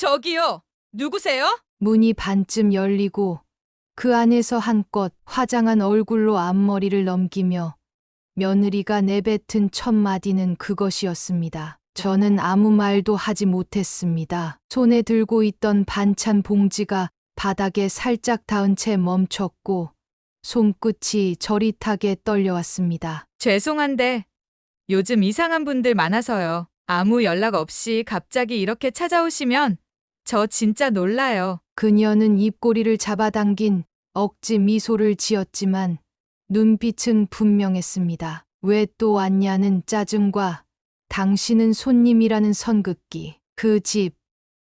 저기요, 누구세요? 문이 반쯤 열리고 그 안에서 한껏 화장한 얼굴로 앞머리를 넘기며 며느리가 내뱉은 첫 마디는 그것이었습니다. 저는 아무 말도 하지 못했습니다. 손에 들고 있던 반찬 봉지가 바닥에 살짝 닿은 채 멈췄고 손끝이 저릿하게 떨려왔습니다. 죄송한데 요즘 이상한 분들 많아서요. 아무 연락 없이 갑자기 이렇게 찾아오시면 저 진짜 놀라요. 그녀는 입꼬리를 잡아당긴 억지 미소를 지었지만 눈빛은 분명했습니다. 왜 또 왔냐는 짜증과 당신은 손님이라는 선긋기. 그 집,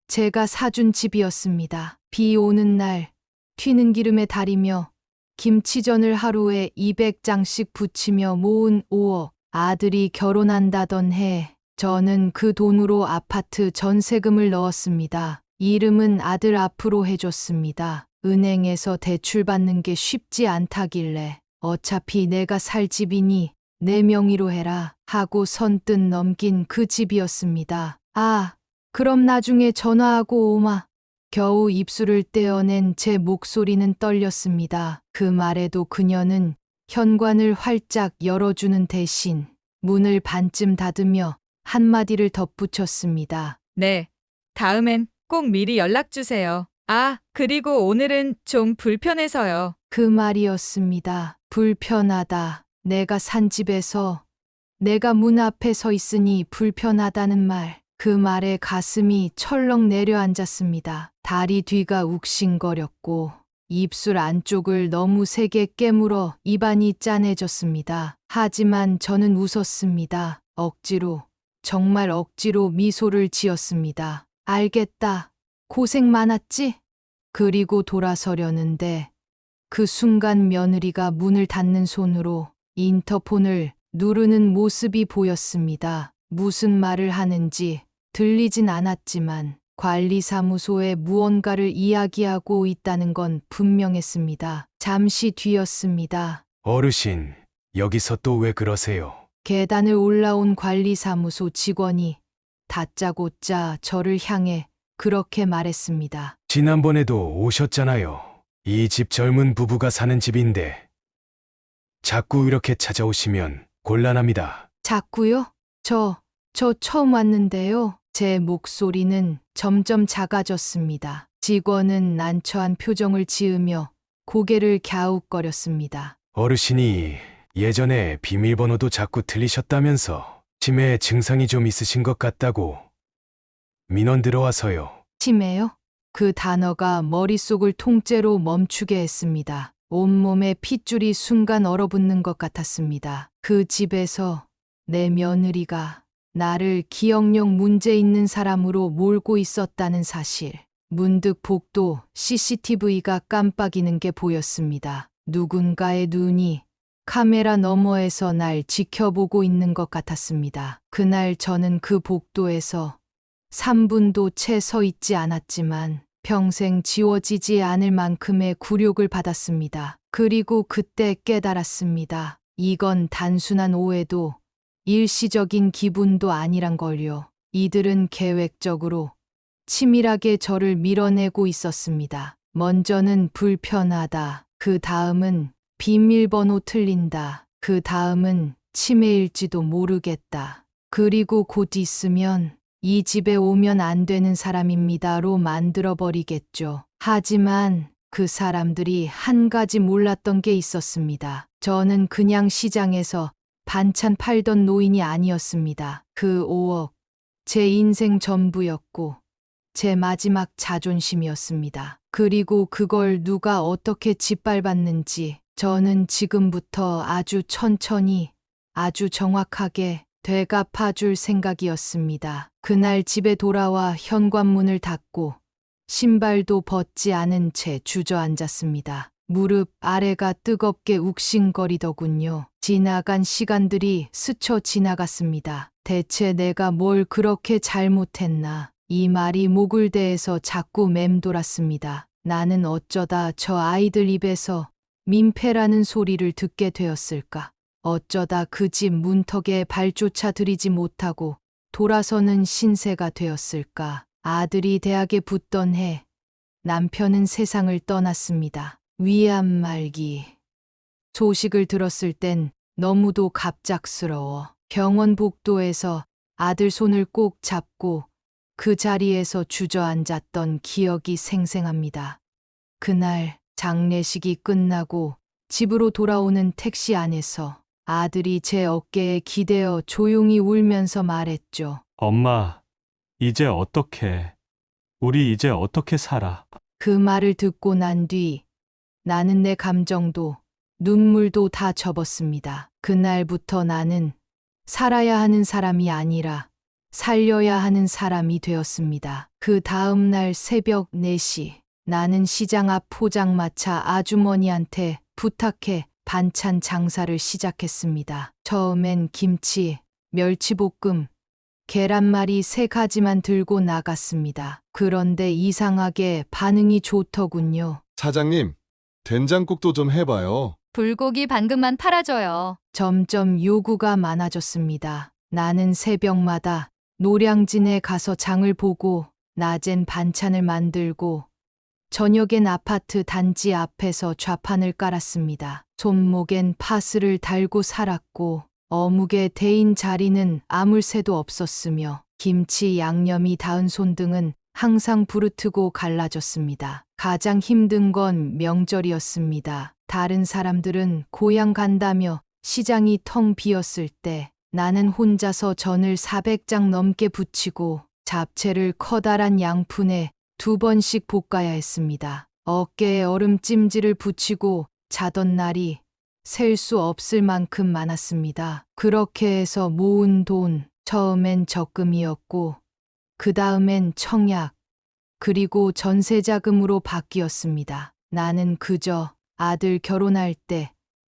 제가 사준 집이었습니다. 비 오는 날, 튀는 기름에 달이며 김치전을 하루에 200장씩 부치며 모은 5억. 아들이 결혼한다던 해, 저는 그 돈으로 아파트 전세금을 넣었습니다. 이름은 아들 앞으로 해줬습니다. 은행에서 대출 받는 게 쉽지 않다길래 어차피 내가 살 집이니 내 명의로 해라 하고 선뜻 넘긴 그 집이었습니다. 아, 그럼 나중에 전화하고 오마. 겨우 입술을 떼어낸 제 목소리는 떨렸습니다. 그 말에도 그녀는 현관을 활짝 열어주는 대신 문을 반쯤 닫으며 한마디를 덧붙였습니다. 네, 다음엔 꼭 미리 연락 주세요. 아, 그리고 오늘은 좀 불편해서요. 그 말이었습니다. 불편하다. 내가 산 집에서 내가 문 앞에 서 있으니 불편하다는 말. 그 말에 가슴이 철렁 내려앉았습니다. 다리 뒤가 욱신거렸고 입술 안쪽을 너무 세게 깨물어 입안이 짠해졌습니다. 하지만 저는 웃었습니다. 억지로, 정말 억지로 미소를 지었습니다. 알겠다. 고생 많았지? 그리고 돌아서려는데 그 순간 며느리가 문을 닫는 손으로 인터폰을 누르는 모습이 보였습니다. 무슨 말을 하는지 들리진 않았지만 관리사무소에 무언가를 이야기하고 있다는 건 분명했습니다. 잠시 뒤였습니다. 어르신, 여기서 또 왜 그러세요? 계단을 올라온 관리사무소 직원이 다짜고짜 저를 향해 그렇게 말했습니다. 지난번에도 오셨잖아요. 이 집 젊은 부부가 사는 집인데 자꾸 이렇게 찾아오시면 곤란합니다. 자꾸요? 저 처음 왔는데요. 제 목소리는 점점 작아졌습니다. 직원은 난처한 표정을 지으며 고개를 갸웃거렸습니다. 어르신이 예전에 비밀번호도 자꾸 틀리셨다면서 치매 증상이 좀 있으신 것 같다고 민원 들어와서요. 치매요? 그 단어가 머릿속을 통째로 멈추게 했습니다. 온몸에 핏줄이 순간 얼어붙는 것 같았습니다. 그 집에서 내 며느리가 나를 기억력 문제 있는 사람으로 몰고 있었다는 사실. 문득 복도 CCTV가 깜빡이는 게 보였습니다. 누군가의 눈이 카메라 너머에서 날 지켜보고 있는 것 같았습니다. 그날 저는 그 복도에서 3분도 채 서 있지 않았지만 평생 지워지지 않을 만큼의 굴욕을 받았습니다. 그리고 그때 깨달았습니다. 이건 단순한 오해도 일시적인 기분도 아니란 걸요. 이들은 계획적으로 치밀하게 저를 밀어내고 있었습니다. 먼저는 불편하다. 그 다음은 비밀번호 틀린다. 그 다음은 치매일지도 모르겠다. 그리고 곧 있으면 이 집에 오면 안 되는 사람입니다로 만들어버리겠죠. 하지만 그 사람들이 한 가지 몰랐던 게 있었습니다. 저는 그냥 시장에서 반찬 팔던 노인이 아니었습니다. 그 5억, 제 인생 전부였고 제 마지막 자존심이었습니다. 그리고 그걸 누가 어떻게 짓밟았는지 저는 지금부터 아주 천천히, 아주 정확하게 되갚아줄 생각이었습니다. 그날 집에 돌아와 현관문을 닫고 신발도 벗지 않은 채 주저앉았습니다. 무릎 아래가 뜨겁게 욱신거리더군요. 지나간 시간들이 스쳐 지나갔습니다. 대체 내가 뭘 그렇게 잘못했나? 이 말이 목을 대에서 자꾸 맴돌았습니다. 나는 어쩌다 저 아이들 입에서 민폐라는 소리를 듣게 되었을까? 어쩌다 그 집 문턱에 발조차 들이지 못하고 돌아서는 신세가 되었을까? 아들이 대학에 붙던 해 남편은 세상을 떠났습니다. 위암 말기. 소식을 들었을 땐 너무도 갑작스러워. 병원 복도에서 아들 손을 꼭 잡고 그 자리에서 주저앉았던 기억이 생생합니다. 그날 장례식이 끝나고 집으로 돌아오는 택시 안에서 아들이 제 어깨에 기대어 조용히 울면서 말했죠. 엄마, 이제 어떻게, 우리 이제 어떻게 살아? 그 말을 듣고 난 뒤 나는 내 감정도 눈물도 다 접었습니다. 그날부터 나는 살아야 하는 사람이 아니라 살려야 하는 사람이 되었습니다. 그 다음 날 새벽 4시 나는 시장 앞 포장마차 아주머니한테 부탁해 반찬 장사를 시작했습니다. 처음엔 김치, 멸치볶음, 계란말이 3가지만 들고 나갔습니다. 그런데 이상하게 반응이 좋더군요. 사장님, 된장국도 좀 해봐요. 불고기 반금만 팔아줘요. 점점 요구가 많아졌습니다. 나는 새벽마다 노량진에 가서 장을 보고 낮엔 반찬을 만들고 저녁엔 아파트 단지 앞에서 좌판을 깔았습니다. 손목엔 파스를 달고 살았고 어묵에 데인 자리는 아물 새도 없었으며 김치 양념이 닿은 손등은 항상 부르트고 갈라졌습니다. 가장 힘든 건 명절이었습니다. 다른 사람들은 고향 간다며 시장이 텅 비었을 때 나는 혼자서 전을 400장 넘게 부치고 잡채를 커다란 양푼에 2번씩 볶아야 했습니다. 어깨에 얼음찜질을 붙이고 자던 날이 셀 수 없을 만큼 많았습니다. 그렇게 해서 모은 돈, 처음엔 적금이었고 그 다음엔 청약, 그리고 전세자금으로 바뀌었습니다. 나는 그저 아들 결혼할 때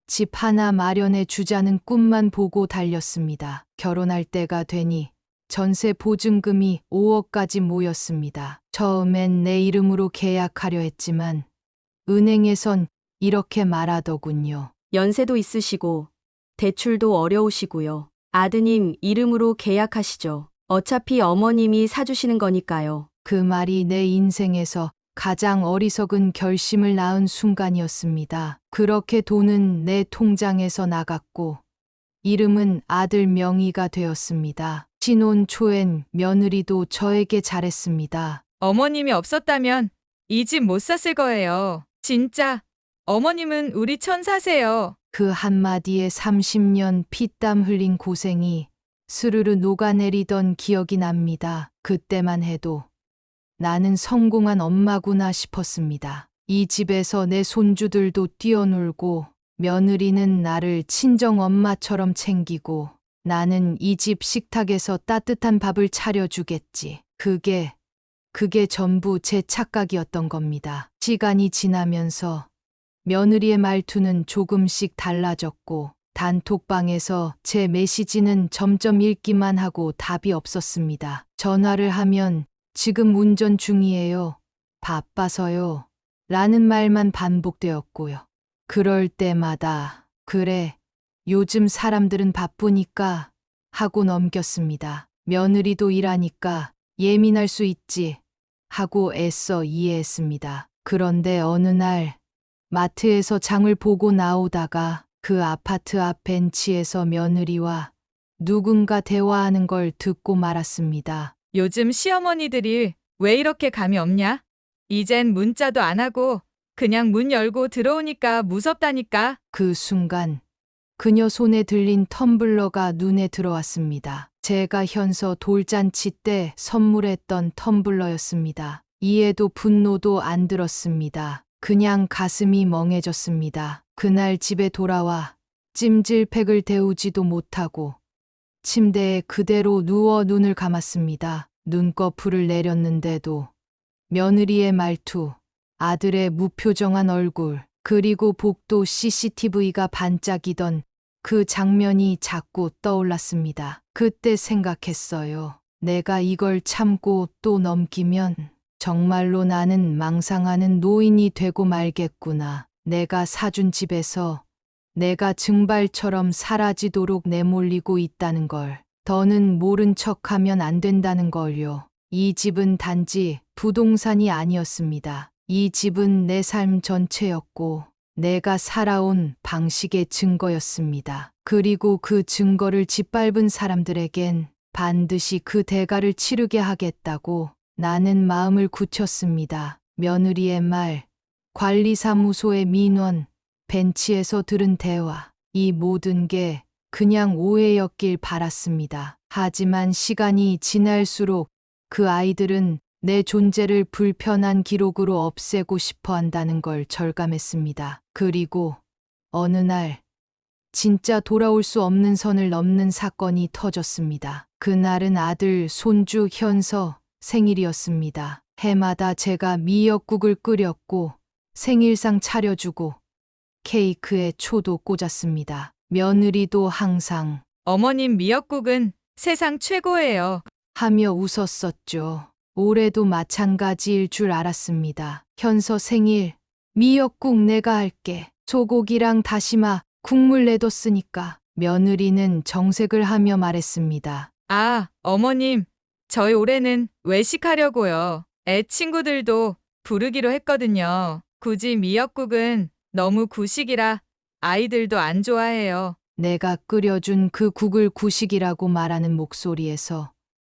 집 하나 마련해 주자는 꿈만 보고 달렸습니다. 결혼할 때가 되니 전세 보증금이 5억까지 모였습니다. 처음엔 내 이름으로 계약하려 했지만 은행에선 이렇게 말하더군요. 연세도 있으시고 대출도 어려우시고요. 아드님 이름으로 계약하시죠. 어차피 어머님이 사주시는 거니까요. 그 말이 내 인생에서 가장 어리석은 결심을 낳은 순간이었습니다. 그렇게 돈은 내 통장에서 나갔고 이름은 아들 명의가 되었습니다. 신혼 초엔 며느리도 저에게 잘했습니다. 어머님이 없었다면 이 집 못 샀을 거예요. 진짜 어머님은 우리 천사세요. 그 한마디에 30년 피땀 흘린 고생이 스르르 녹아내리던 기억이 납니다. 그때만 해도 나는 성공한 엄마구나 싶었습니다. 이 집에서 내 손주들도 뛰어놀고 며느리는 나를 친정 엄마처럼 챙기고 나는 이 집 식탁에서 따뜻한 밥을 차려주겠지. 그게 전부 제 착각이었던 겁니다. 시간이 지나면서 며느리의 말투는 조금씩 달라졌고 단톡방에서 제 메시지는 점점 읽기만 하고 답이 없었습니다. 전화를 하면 지금 운전 중이에요. 바빠서요. 라는 말만 반복되었고요. 그럴 때마다 그래, 요즘 사람들은 바쁘니까 하고 넘겼습니다. 며느리도 일하니까 예민할 수 있지 하고 애써 이해했습니다. 그런데 어느 날 마트에서 장을 보고 나오다가 그 아파트 앞 벤치에서 며느리와 누군가 대화하는 걸 듣고 말았습니다. 요즘 시어머니들이 왜 이렇게 감이 없냐? 이젠 문자도 안 하고 그냥 문 열고 들어오니까 무섭다니까. 그 순간 그녀 손에 들린 텀블러가 눈에 들어왔습니다. 제가 현서 돌잔치 때 선물했던 텀블러였습니다. 이해도 분노도 안 들었습니다. 그냥 가슴이 멍해졌습니다. 그날 집에 돌아와 찜질팩을 데우지도 못하고 침대에 그대로 누워 눈을 감았습니다. 눈꺼풀을 내렸는데도 며느리의 말투, 아들의 무표정한 얼굴, 그리고 복도 CCTV가 반짝이던 그 장면이 자꾸 떠올랐습니다. 그때 생각했어요. 내가 이걸 참고 또 넘기면 정말로 나는 망상하는 노인이 되고 말겠구나. 내가 사준 집에서 내가 증발처럼 사라지도록 내몰리고 있다는 걸. 더는 모른 척하면 안 된다는 걸요. 이 집은 단지 부동산이 아니었습니다. 이 집은 내 삶 전체였고 내가 살아온 방식의 증거였습니다. 그리고 그 증거를 짓밟은 사람들에겐 반드시 그 대가를 치르게 하겠다고 나는 마음을 굳혔습니다. 며느리의 말, 관리사무소의 민원, 벤치에서 들은 대화, 이 모든 게 그냥 오해였길 바랐습니다. 하지만 시간이 지날수록 그 아이들은 내 존재를 불편한 기록으로 없애고 싶어 한다는 걸 절감했습니다. 그리고 어느 날 진짜 돌아올 수 없는 선을 넘는 사건이 터졌습니다. 그날은 아들 손주 현서 생일이었습니다. 해마다 제가 미역국을 끓였고 생일상 차려주고 케이크에 초도 꽂았습니다. 며느리도 항상 어머님 미역국은 세상 최고예요. 하며 웃었었죠. 올해도 마찬가지일 줄 알았습니다. 현서 생일, 미역국 내가 할게. 소고기랑 다시마, 국물 내뒀으니까. 며느리는 정색을 하며 말했습니다. 아, 어머님, 저희 올해는 외식하려고요. 애 친구들도 부르기로 했거든요. 굳이 미역국은 너무 구식이라 아이들도 안 좋아해요. 내가 끓여준 그 국을 구식이라고 말하는 목소리에서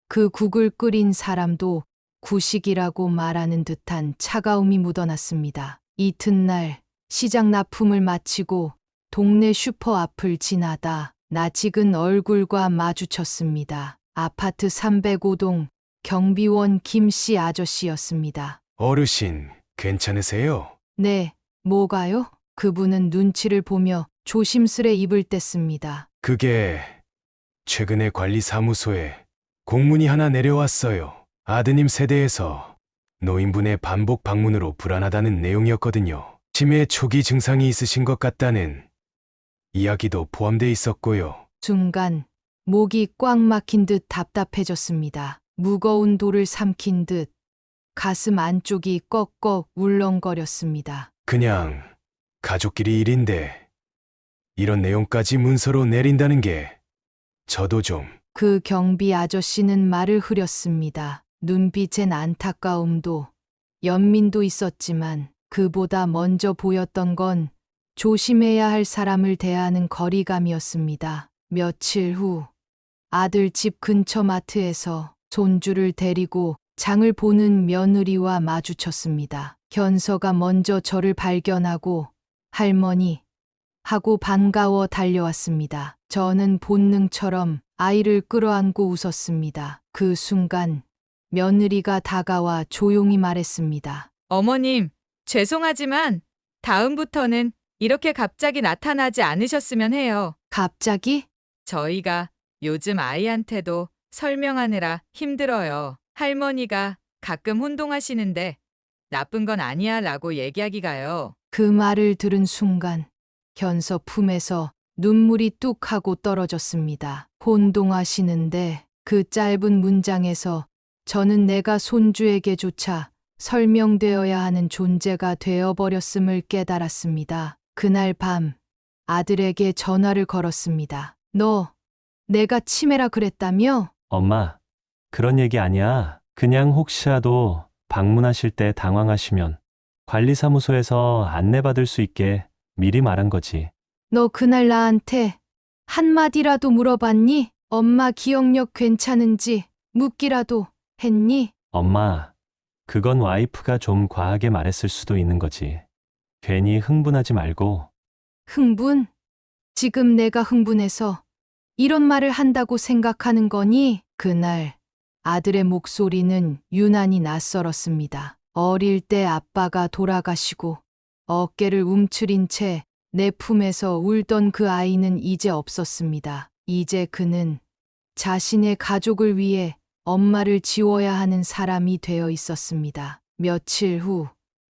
그 국을 끓인 사람도 구식이라고 말하는 듯한 차가움이 묻어났습니다. 이튿날 시장 납품을 마치고 동네 슈퍼 앞을 지나다 낯익은 얼굴과 마주쳤습니다. 아파트 305동 경비원 김씨 아저씨였습니다. 어르신, 괜찮으세요? 네, 뭐가요? 그분은 눈치를 보며 조심스레 입을 뗐습니다. 그게 최근에 관리사무소에 공문이 하나 내려왔어요. 아드님 세대에서 노인분의 반복 방문으로 불안하다는 내용이었거든요. 치매 초기 증상이 있으신 것 같다는 이야기도 포함돼 있었고요. 순간 목이 꽉 막힌 듯 답답해졌습니다. 무거운 돌을 삼킨 듯 가슴 안쪽이 꺽꺽 울렁거렸습니다. 그냥 가족끼리 일인데 이런 내용까지 문서로 내린다는 게 저도 좀. 그 경비 아저씨는 말을 흐렸습니다. 눈빛엔 안타까움도 연민도 있었지만 그보다 먼저 보였던 건 조심해야 할 사람을 대하는 거리감이었습니다. 며칠 후 아들 집 근처 마트에서 손주를 데리고 장을 보는 며느리와 마주쳤습니다. 현서가 먼저 저를 발견하고 할머니 하고 반가워 달려왔습니다. 저는 본능처럼 아이를 끌어안고 웃었습니다. 그 순간 며느리가 다가와 조용히 말했습니다. 어머님, 죄송하지만 다음부터는 이렇게 갑자기 나타나지 않으셨으면 해요. 갑자기? 저희가 요즘 아이한테도 설명하느라 힘들어요. 할머니가 가끔 혼동하시는데 나쁜 건 아니야 라고 얘기하기가요. 그 말을 들은 순간 현서 품에서 눈물이 뚝 하고 떨어졌습니다. 혼동하시는데 그 짧은 문장에서 저는 내가 손주에게조차 설명되어야 하는 존재가 되어버렸음을 깨달았습니다. 그날 밤 아들에게 전화를 걸었습니다. 너 내가 치매라 그랬다며? 엄마, 그런 얘기 아니야. 그냥 혹시라도 방문하실 때 당황하시면 관리사무소에서 안내받을 수 있게 미리 말한 거지. 너 그날 나한테 한마디라도 물어봤니? 엄마 기억력 괜찮은지 묻기라도 했니? 엄마, 그건 와이프가 좀 과하게 말했을 수도 있는 거지. 괜히 흥분하지 말고. 흥분? 지금 내가 흥분해서 이런 말을 한다고 생각하는 거니? 그날 아들의 목소리는 유난히 낯설었습니다. 어릴 때 아빠가 돌아가시고 어깨를 움츠린 채 내 품에서 울던 그 아이는 이제 없었습니다. 이제 그는 자신의 가족을 위해 엄마를 지워야 하는 사람이 되어 있었습니다. 며칠 후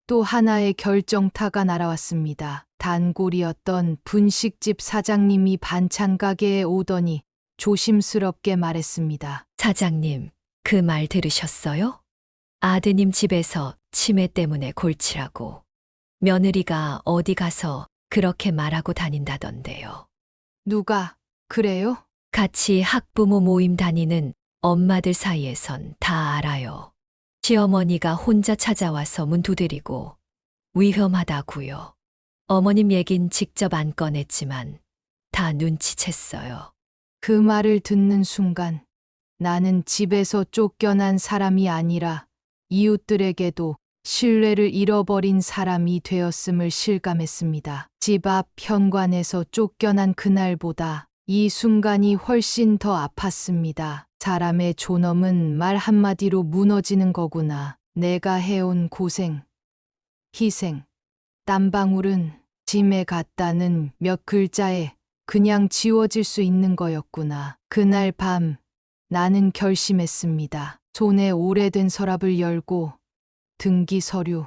또 하나의 결정타가 날아왔습니다. 단골이었던 분식집 사장님이 반찬 가게에 오더니 조심스럽게 말했습니다. 사장님, 그 말 들으셨어요? 아드님 집에서 치매 때문에 골치라고. 며느리가 어디 가서 그렇게 말하고 다닌다던데요. 누가 그래요? 같이 학부모 모임 다니는 엄마들 사이에선 다 알아요. 시어머니가 혼자 찾아와서 문 두드리고 위험하다고요. 어머님 얘긴 직접 안 꺼냈지만 다 눈치챘어요. 그 말을 듣는 순간 나는 집에서 쫓겨난 사람이 아니라 이웃들에게도 신뢰를 잃어버린 사람이 되었음을 실감했습니다. 집 앞 현관에서 쫓겨난 그날보다 이 순간이 훨씬 더 아팠습니다. 사람의 존엄은 말 한마디로 무너지는 거구나. 내가 해온 고생, 희생, 땀방울은 짐에 갔다는 몇 글자에 그냥 지워질 수 있는 거였구나. 그날 밤 나는 결심했습니다. 손에 오래된 서랍을 열고 등기 서류,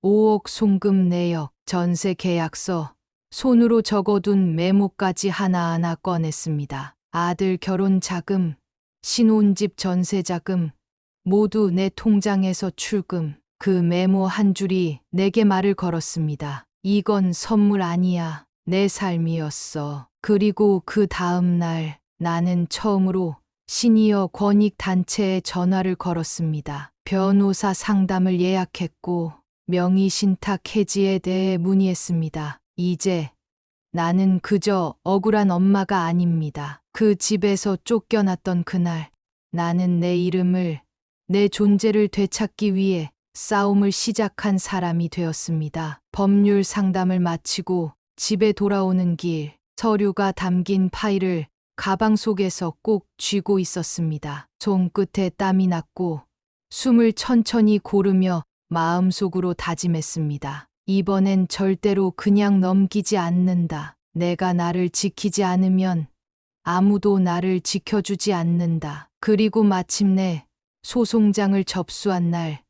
5억 송금 내역, 전세 계약서, 손으로 적어둔 메모까지 하나하나 꺼냈습니다. 아들 결혼 자금, 신혼집 전세 자금, 모두 내 통장에서 출금. 그 메모 한 줄이 내게 말을 걸었습니다. 이건 선물 아니야. 내 삶이었어. 그리고 그 다음 날 나는 처음으로 시니어 권익 단체에 전화를 걸었습니다. 변호사 상담을 예약했고 명의 신탁 해지에 대해 문의했습니다. 이제 나는 그저 억울한 엄마가 아닙니다. 그 집에서 쫓겨났던 그날 나는 내 이름을, 내 존재를 되찾기 위해 싸움을 시작한 사람이 되었습니다. 법률 상담을 마치고 집에 돌아오는 길, 서류가 담긴 파일을 가방 속에서 꼭 쥐고 있었습니다. 손끝에 땀이 났고 숨을 천천히 고르며 마음속으로 다짐했습니다. 이번엔 절대로 그냥 넘기지 않는다. 내가 나를 지키지 않으면 아무도 나를 지켜주지 않는다. 그리고 마침내 소송장을 접수한 날,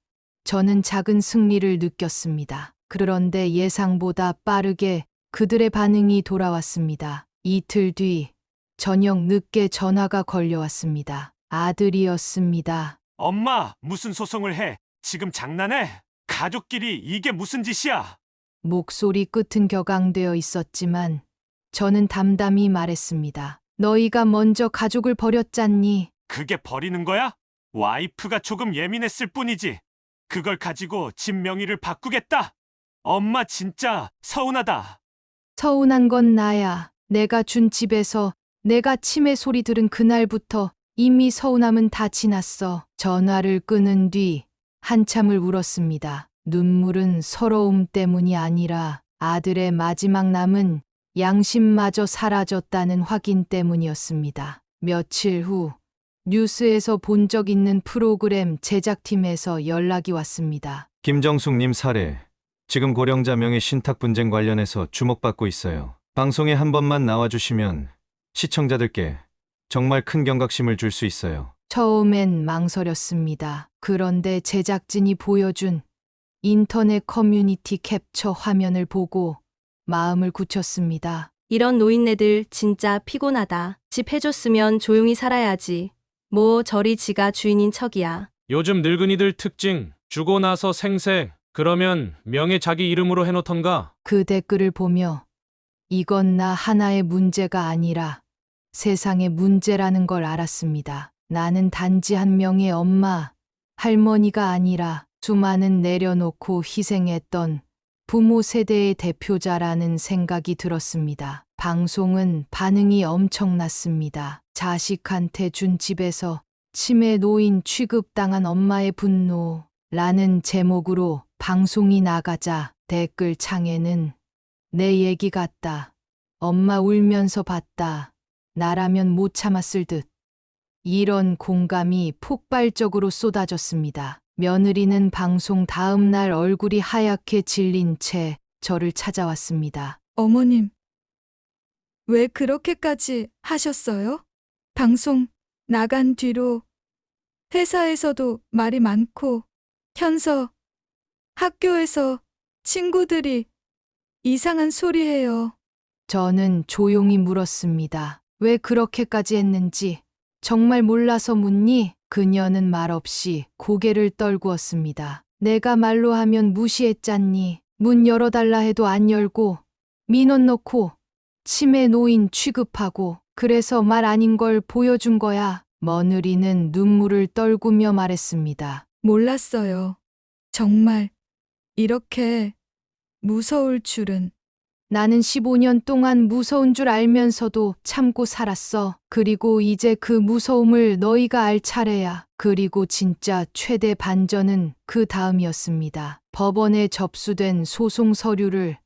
저는 작은 승리를 느꼈습니다. 그런데 예상보다 빠르게 그들의 반응이 돌아왔습니다. 이틀 뒤 저녁 늦게 전화가 걸려왔습니다. 아들이었습니다. 엄마, 무슨 소송을 해? 지금 장난해? 가족끼리 이게 무슨 짓이야? 목소리 끝은 격앙되어 있었지만 저는 담담히 말했습니다. 너희가 먼저 가족을 버렸잖니. 그게 버리는 거야? 와이프가 조금 예민했을 뿐이지. 그걸 가지고 집 명의를 바꾸겠다? 엄마 진짜 서운하다. 서운한 건 나야. 내가 준 집에서 내가 치매 소리 들은 그날부터 이미 서운함은 다 지났어. 전화를 끊은 뒤 한참을 울었습니다. 눈물은 서러움 때문이 아니라 아들의 마지막 남은 양심마저 사라졌다는 확인 때문이었습니다. 며칠 후 뉴스에서 본 적 있는 프로그램 제작팀에서 연락이 왔습니다. 김정숙님 살해. 지금 고령자 명의 신탁 분쟁 관련해서 주목받고 있어요. 방송에 한 번만 나와주시면 시청자들께 정말 큰 경각심을 줄 수 있어요. 처음엔 망설였습니다. 그런데 제작진이 보여준 인터넷 커뮤니티 캡처 화면을 보고 마음을 굳혔습니다. 이런 노인네들 진짜 피곤하다. 집 해줬으면 조용히 살아야지. 뭐 저리 지가 주인인 척이야. 요즘 늙은이들 특징, 주고 나서 생색, 그러면 명예 자기 이름으로 해놓던가. 그 댓글을 보며 이건 나 하나의 문제가 아니라 세상의 문제라는 걸 알았습니다. 나는 단지 한 명의 엄마, 할머니가 아니라 수많은 내려놓고 희생했던 부모 세대의 대표자라는 생각이 들었습니다. 방송은 반응이 엄청났습니다. 자식한테 준 집에서 치매 노인 취급당한 엄마의 분노라는 제목으로 방송이 나가자 댓글 창에는 내 얘기 같다. 엄마 울면서 봤다. 나라면 못 참았을 듯. 이런 공감이 폭발적으로 쏟아졌습니다. 며느리는 방송 다음 날 얼굴이 하얗게 질린 채 저를 찾아왔습니다. 어머님, 왜 그렇게까지 하셨어요? 방송 나간 뒤로 회사에서도 말이 많고 현서, 학교에서 친구들이 이상한 소리 해요. 저는 조용히 물었습니다. 왜 그렇게까지 했는지. 정말 몰라서 묻니? 그녀는 말없이 고개를 떨구었습니다. 내가 말로 하면 무시했잖니. 문 열어달라 해도 안 열고 민원 넣고 치매 노인 취급하고 그래서 말 아닌 걸 보여준 거야. 며느리는 눈물을 떨구며 말했습니다. 몰랐어요. 정말 이렇게 무서울 줄은. 나는 15년 동안 무서운 줄 알면서도 참고 살았어. 그리고 이제 그 무서움을 너희가 알 차례야. 그리고 진짜 최대 반전은 그 다음이었습니다. 법원에 접수된 소송 서류를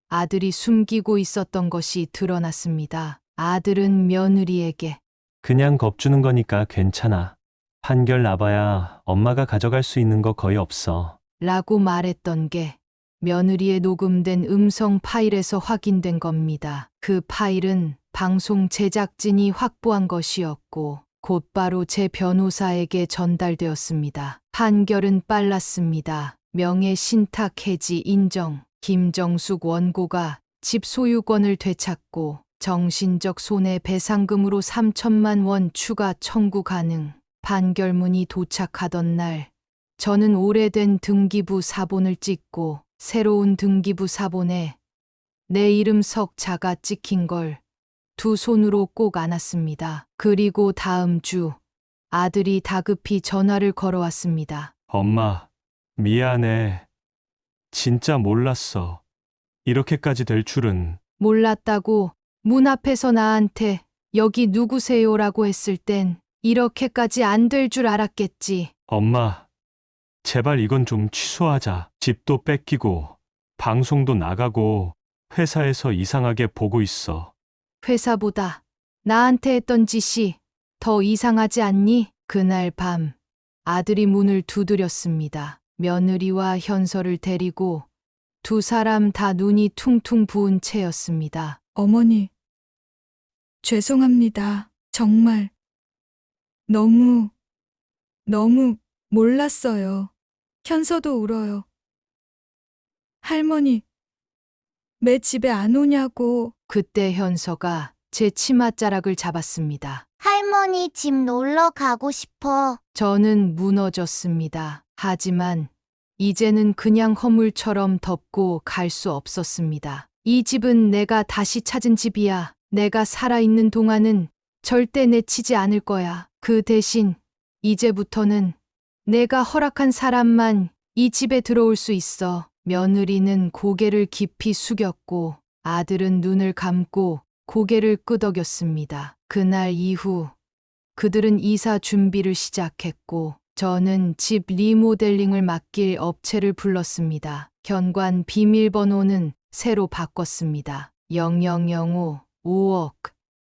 아들이 숨기고 있었던 것이 드러났습니다. 아들은 며느리에게 그냥 겁주는 거니까 괜찮아. 판결 나봐야 엄마가 가져갈 수 있는 거 거의 없어. 라고 말했던 게 며느리의 녹음된 음성 파일에서 확인된 겁니다. 그 파일은 방송 제작진이 확보한 것이었고 곧바로 제 변호사에게 전달되었습니다. 판결은 빨랐습니다. 명예 신탁 해지 인정. 김정숙 원고가 집 소유권을 되찾고 정신적 손해배상금으로 3천만 원 추가 청구 가능. 판결문이 도착하던 날 저는 오래된 등기부 사본을 찍고 새로운 등기부 사본에 내 이름 석자가 찍힌 걸 두 손으로 꼭 안았습니다. 그리고 다음 주 아들이 다급히 전화를 걸어왔습니다. 엄마, 미안해. 진짜 몰랐어. 이렇게까지 될 줄은. 몰랐다고 문 앞에서 나한테 여기 누구세요라고 했을 땐 이렇게까지 안 될 줄 알았겠지. 엄마, 제발 이건 좀 취소하자. 집도 뺏기고, 방송도 나가고, 회사에서 이상하게 보고 있어. 회사보다 나한테 했던 짓이 더 이상하지 않니? 그날 밤 아들이 문을 두드렸습니다. 며느리와 현서를 데리고 두 사람 다 눈이 퉁퉁 부은 채였습니다. 어머니, 죄송합니다. 정말 너무 몰랐어요. 현서도 울어요. 할머니, 매 집에 안 오냐고. 그때 현서가 제 치맛자락을 잡았습니다. 할머니 집 놀러 가고 싶어. 저는 무너졌습니다. 하지만 이제는 그냥 허물처럼 덮고 갈 수 없었습니다. 이 집은 내가 다시 찾은 집이야. 내가 살아있는 동안은 절대 내치지 않을 거야. 그 대신 이제부터는 내가 허락한 사람만 이 집에 들어올 수 있어. 며느리는 고개를 깊이 숙였고 아들은 눈을 감고 고개를 끄덕였습니다. 그날 이후 그들은 이사 준비를 시작했고 저는 집 리모델링을 맡길 업체를 불렀습니다. 현관 비밀번호는 새로 바꿨습니다. 0005 5억.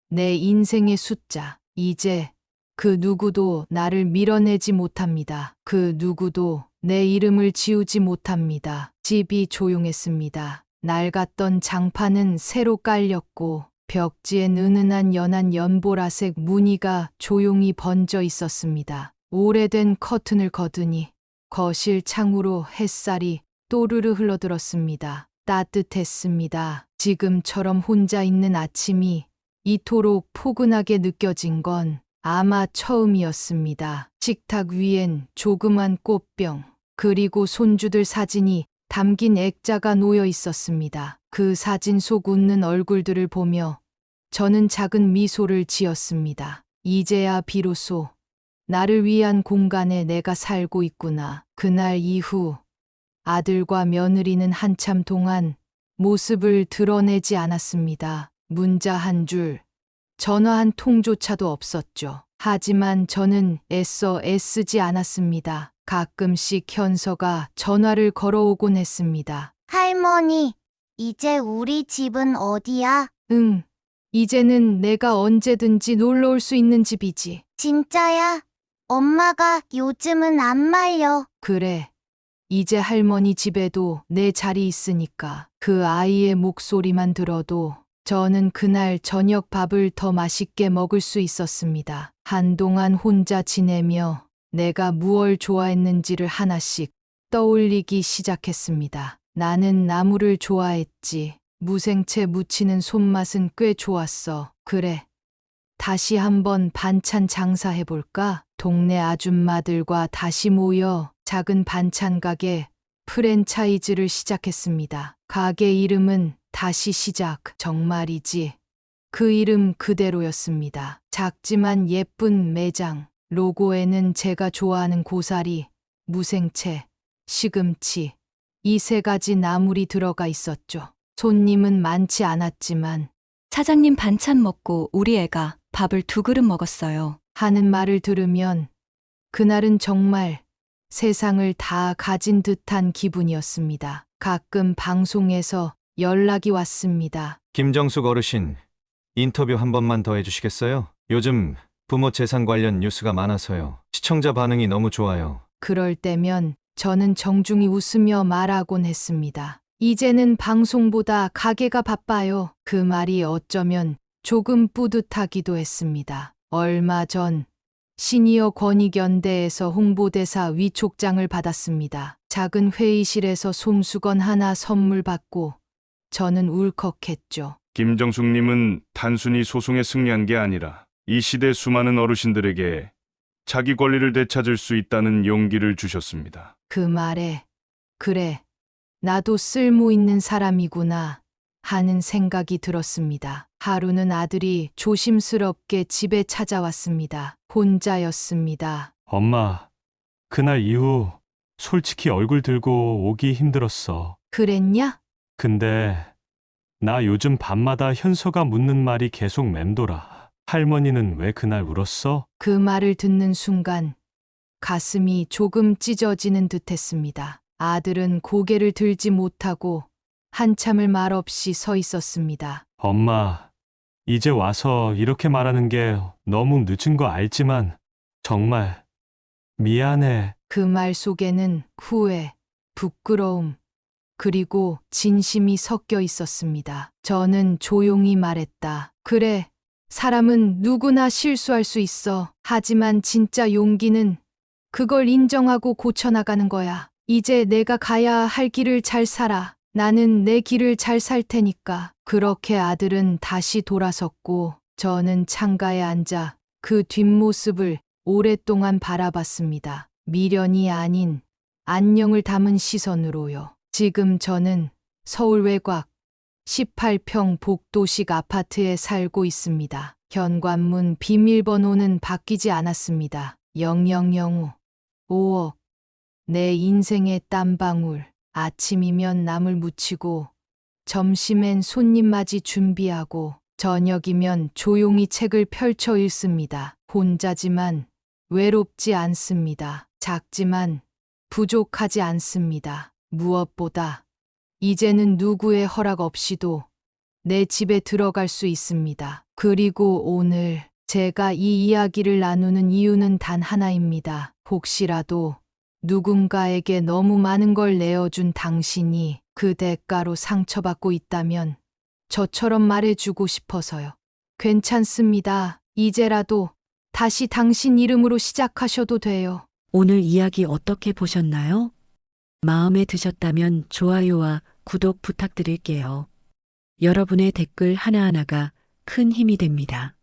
내 인생의 숫자. 이제 그 누구도 나를 밀어내지 못합니다. 그 누구도 내 이름을 지우지 못합니다. 집이 조용했습니다. 낡았던 장판은 새로 깔렸고 벽지엔 은은한 연한 연보라색 무늬가 조용히 번져 있었습니다. 오래된 커튼을 걷으니 거실 창으로 햇살이 또르르 흘러들었습니다. 따뜻했습니다. 지금처럼 혼자 있는 아침이 이토록 포근하게 느껴진 건 아마 처음이었습니다. 식탁 위엔 조그만 꽃병, 그리고 손주들 사진이 담긴 액자가 놓여 있었습니다. 그 사진 속 웃는 얼굴들을 보며 저는 작은 미소를 지었습니다. 이제야 비로소 나를 위한 공간에 내가 살고 있구나. 그날 이후 아들과 며느리는 한참 동안 모습을 드러내지 않았습니다. 문자 한 줄, 전화 한 통조차도 없었죠. 하지만 저는 애써 애쓰지 않았습니다. 가끔씩 현서가 전화를 걸어오곤 했습니다. 할머니, 이제 우리 집은 어디야? 응, 이제는 내가 언제든지 놀러 올 수 있는 집이지. 진짜야? 엄마가 요즘은 안 말려. 그래. 이제 할머니 집에도 내 자리 있으니까. 그 아이의 목소리만 들어도 저는 그날 저녁 밥을 더 맛있게 먹을 수 있었습니다. 한동안 혼자 지내며 내가 무얼 좋아했는지를 하나씩 떠올리기 시작했습니다. 나는 나물을 좋아했지. 무생채 무치는 손맛은 꽤 좋았어. 그래. 다시 한번 반찬 장사해볼까? 동네 아줌마들과 다시 모여 작은 반찬 가게 프랜차이즈를 시작했습니다. 가게 이름은 다시 시작. 정말이지. 그 이름 그대로였습니다. 작지만 예쁜 매장. 로고에는 제가 좋아하는 고사리, 무생채, 시금치, 이 세 가지 나물이 들어가 있었죠. 손님은 많지 않았지만 사장님 반찬 먹고 우리 애가 밥을 2그릇 먹었어요. 하는 말을 들으면 그날은 정말 세상을 다 가진 듯한 기분이었습니다. 가끔 방송에서 연락이 왔습니다. 김정숙 어르신, 인터뷰 한 번만 더 해주시겠어요? 요즘 부모 재산 관련 뉴스가 많아서요. 시청자 반응이 너무 좋아요. 그럴 때면 저는 정중히 웃으며 말하곤 했습니다. 이제는 방송보다 가게가 바빠요. 그 말이 어쩌면 조금 뿌듯하기도 했습니다. 얼마 전 시니어 권익연대에서 홍보대사 위촉장을 받았습니다. 작은 회의실에서 솜수건 하나 선물 받고 저는 울컥했죠. 김정숙님은 단순히 소송에 승리한 게 아니라 이 시대 수많은 어르신들에게 자기 권리를 되찾을 수 있다는 용기를 주셨습니다. 그 말에 그래, 나도 쓸모 있는 사람이구나 하는 생각이 들었습니다. 하루는 아들이 조심스럽게 집에 찾아왔습니다. 혼자였습니다. 엄마, 그날 이후 솔직히 얼굴 들고 오기 힘들었어. 그랬냐? 근데 나 요즘 밤마다 현서가 묻는 말이 계속 맴돌아. 할머니는 왜 그날 울었어? 그 말을 듣는 순간 가슴이 조금 찢어지는 듯했습니다. 아들은 고개를 들지 못하고 한참을 말없이 서 있었습니다. 엄마, 이제 와서 이렇게 말하는 게 너무 늦은 거 알지만 정말 미안해. 그 말 속에는 후회, 부끄러움, 그리고 진심이 섞여 있었습니다. 저는 조용히 말했다. 그래, 사람은 누구나 실수할 수 있어. 하지만 진짜 용기는 그걸 인정하고 고쳐나가는 거야. 이제 내가 가야 할 길을 잘 살아. 나는 내 길을 잘 살 테니까. 그렇게 아들은 다시 돌아섰고 저는 창가에 앉아 그 뒷모습을 오랫동안 바라봤습니다. 미련이 아닌 안녕을 담은 시선으로요. 지금 저는 서울 외곽 18평 복도식 아파트에 살고 있습니다. 현관문 비밀번호는 바뀌지 않았습니다. 0005 5억. 내 인생의 땀방울. 아침이면 나물 무치고, 점심엔 손님 맞이 준비하고, 저녁이면 조용히 책을 펼쳐 읽습니다. 혼자지만 외롭지 않습니다. 작지만 부족하지 않습니다. 무엇보다 이제는 누구의 허락 없이도 내 집에 들어갈 수 있습니다. 그리고 오늘 제가 이 이야기를 나누는 이유는 단 하나입니다. 혹시라도 누군가에게 너무 많은 걸 내어준 당신이 그 대가로 상처받고 있다면 저처럼 말해주고 싶어서요. 괜찮습니다. 이제라도 다시 당신 이름으로 시작하셔도 돼요. 오늘 이야기 어떻게 보셨나요? 마음에 드셨다면 좋아요와 구독 부탁드릴게요. 여러분의 댓글 하나하나가 큰 힘이 됩니다.